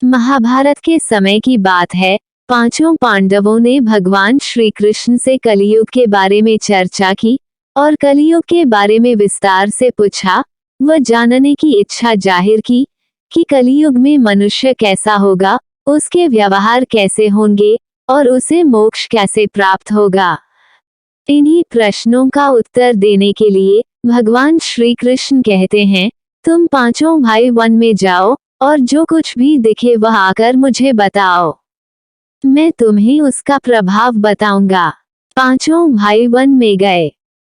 महाभारत के समय की बात है। पांचों पांडवों ने भगवान श्री कृष्ण से कलियुग के बारे में चर्चा की और कलियुग के बारे में विस्तार से पूछा। वह जानने की इच्छा जाहिर की कि कलियुग में मनुष्य कैसा होगा, उसके व्यवहार कैसे होंगे और उसे मोक्ष कैसे प्राप्त होगा। इन्हीं प्रश्नों का उत्तर देने के लिए भगवान श्री कृष्ण कहते हैं, तुम पांचों भाई वन में जाओ और जो कुछ भी दिखे वह आकर मुझे बताओ, मैं तुम्हें उसका प्रभाव बताऊंगा। पांचों भाई वन में गए।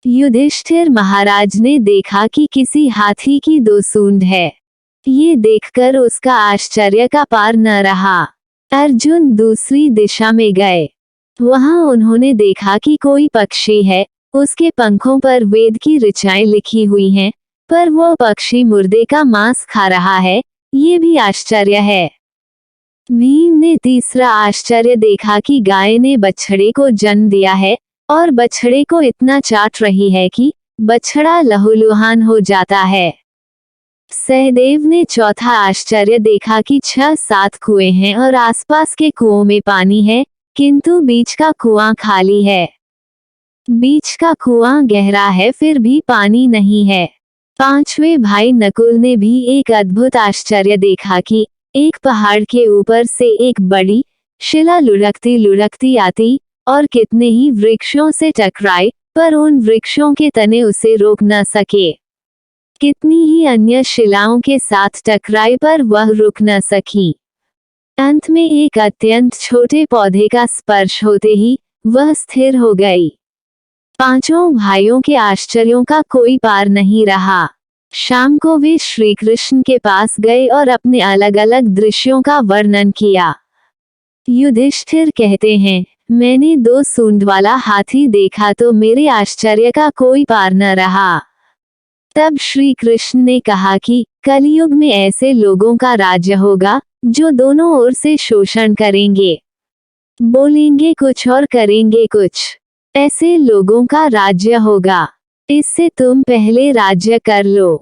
युधिष्ठिर महाराज ने देखा कि किसी हाथी की दो सूंड है। ये देखकर उसका आश्चर्य का पार न रहा। अर्जुन दूसरी दिशा में गए। वहां उन्होंने देखा कि कोई पक्षी है, उसके पंखों पर वेद की ऋचाएं लिखी हुई हैं, पर वो पक्षी मुर्दे का मांस खा रहा है, ये भी आश्चर्य है। भीम ने तीसरा आश्चर्य देखा कि गाय ने बछड़े को जन्म दिया है और बछड़े को इतना चाट रही है कि बछड़ा लहूलुहान हो जाता है। सहदेव ने चौथा आश्चर्य देखा कि 6-7 कुएं हैं और आसपास के कुओं में पानी है, किंतु बीच का कुआं खाली है। बीच का कुआं गहरा है फिर भी पानी नहीं है। पांचवें भाई नकुल ने भी एक अद्भुत आश्चर्य देखा कि एक पहाड़ के ऊपर से एक बड़ी शिला लुढ़कती लुढ़कती आती और कितने ही वृक्षों से टकराई, पर उन वृक्षों के तने उसे रोक न सके। कितनी ही अन्य शिलाओं के साथ टकराई पर वह रुक न सकी। अंत में एक अत्यंत छोटे पौधे का स्पर्श होते ही वह स्थिर हो गई। पांचों भाइयों के आश्चर्यों का कोई पार नहीं रहा। शाम को वे श्री कृष्ण के पास गए और अपने अलग अलग दृश्यों का वर्णन किया। युधिष्ठिर कहते हैं, मैंने 2 सूंड वाला हाथी देखा तो मेरे आश्चर्य का कोई पार न रहा। तब श्री कृष्ण ने कहा कि कलियुग में ऐसे लोगों का राज्य होगा जो दोनों ओर से शोषण करेंगे, बोलेंगे कुछ और करेंगे कुछ। ऐसे लोगों का राज्य होगा, इससे तुम पहले राज्य कर लो।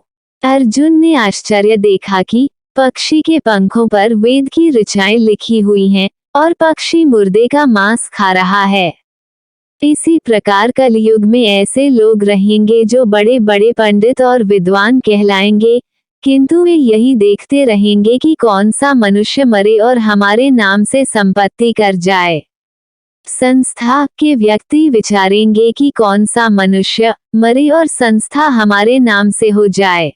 अर्जुन ने आश्चर्य देखा कि पक्षी के पंखों पर वेद की ऋचाएं लिखी हुई हैं और पक्षी मुर्दे का मांस खा रहा है। इसी प्रकार कलियुग में ऐसे लोग रहेंगे जो बड़े बड़े पंडित और विद्वान कहलाएंगे, किंतु वे यही देखते रहेंगे कि कौन सा मनुष्य मरे और हमारे नाम से संपत्ति कर जाए। संस्था के व्यक्ति विचारेंगे कि कौन सा मनुष्य मरे और संस्था हमारे नाम से हो जाए।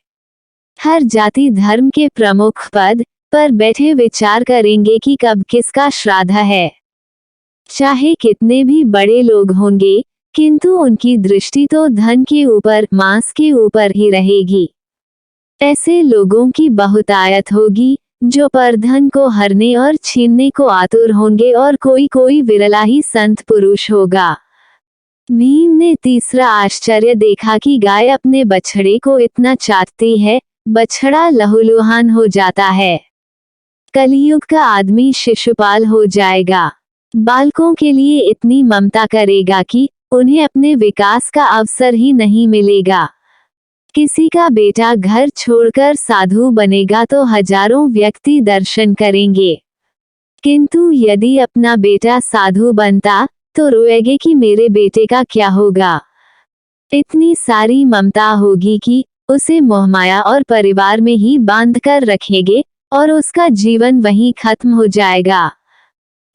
हर जाति धर्म के प्रमुख पद पर बैठे विचार करेंगे कि कब किसका श्राद्ध है। चाहे कितने भी बड़े लोग होंगे, किंतु उनकी दृष्टि तो धन के ऊपर, मांस के ऊपर ही रहेगी। ऐसे लोगों की बहुतायत होगी जो परधन को हरने और छीनने को आतुर होंगे और कोई कोई विरला ही संत पुरुष होगा। भीम ने तीसरा आश्चर्य देखा कि गाय अपने बछड़े को इतना चाटती है, बछड़ा लहूलुहान हो जाता है। कलियुग का आदमी शिशुपाल हो जाएगा। बालकों के लिए इतनी ममता करेगा कि उन्हें अपने विकास का अवसर ही नहीं मिलेगा। किसी का बेटा घर छोड़कर साधु बनेगा तो हजारों व्यक्ति दर्शन करेंगे, किंतु यदि अपना बेटा साधु बनता तो रोएंगे कि मेरे बेटे का क्या होगा। इतनी सारी ममता होगी कि उसे मोहमाया और परिवार में ही बांध कर रखेंगे और उसका जीवन वहीं खत्म हो जाएगा।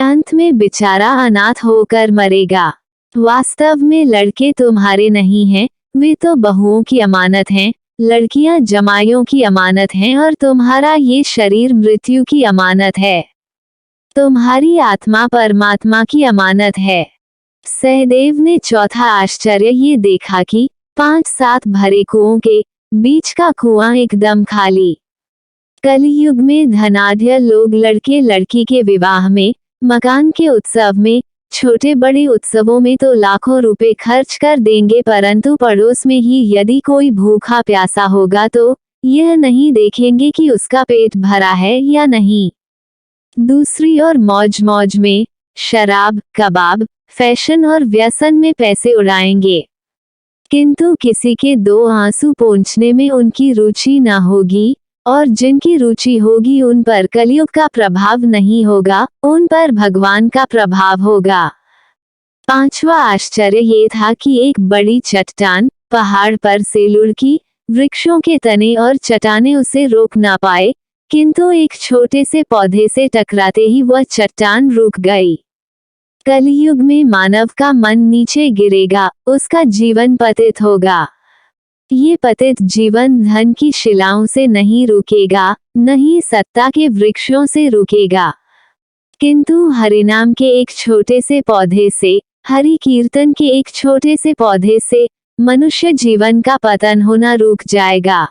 अंत में बेचारा अनाथ होकर मरेगा। वास्तव में लड़के तुम्हारे नहीं हैं, वे तो बहुओं की अमानत हैं, लड़कियां जमाइयों की अमानत हैं और तुम्हारा ये शरीर मृत्यु की अमानत है। तुम्हारी आत्मा परमात्मा की अमानत है। सहदेव ने चौथा आश्चर्य ये देखा कि 5-7 भरे कुओं के बीच का कुआं एकदम खाली। कलियुग में धनाढ्य लोग लड़के लड़की के विवाह में, मकान के उत्सव में, छोटे बड़े उत्सवों में तो लाखों रुपए खर्च कर देंगे, परंतु पड़ोस में ही यदि कोई भूखा प्यासा होगा तो यह नहीं देखेंगे कि उसका पेट भरा है या नहीं। दूसरी ओर मौज मौज में, शराब, कबाब, फैशन और व्यसन में पैसे उड़ाएंगे, किंतु किसी के 2 आंसू पोंछने में उनकी रुचि न होगी, और जिनकी रुचि होगी उन पर कलयुग का प्रभाव नहीं होगा, उन पर भगवान का प्रभाव होगा। पांचवा आश्चर्य ये था कि एक बड़ी चट्टान पहाड़ पर से लुढ़की, वृक्षों के तने और चट्टानें उसे रोक ना पाए, किंतु एक छोटे से पौधे से टकराते ही वह चट्टान रुक गई। कलयुग में मानव का मन नीचे गिरेगा, उसका जीवन पतित होगा। ये पतित जीवन धन की शिलाओं से नहीं रुकेगा, न ही सत्ता के वृक्षों से रुकेगा, किंतु हरिनाम के एक छोटे से पौधे से, हरि कीर्तन के एक छोटे से पौधे से मनुष्य जीवन का पतन होना रुक जाएगा।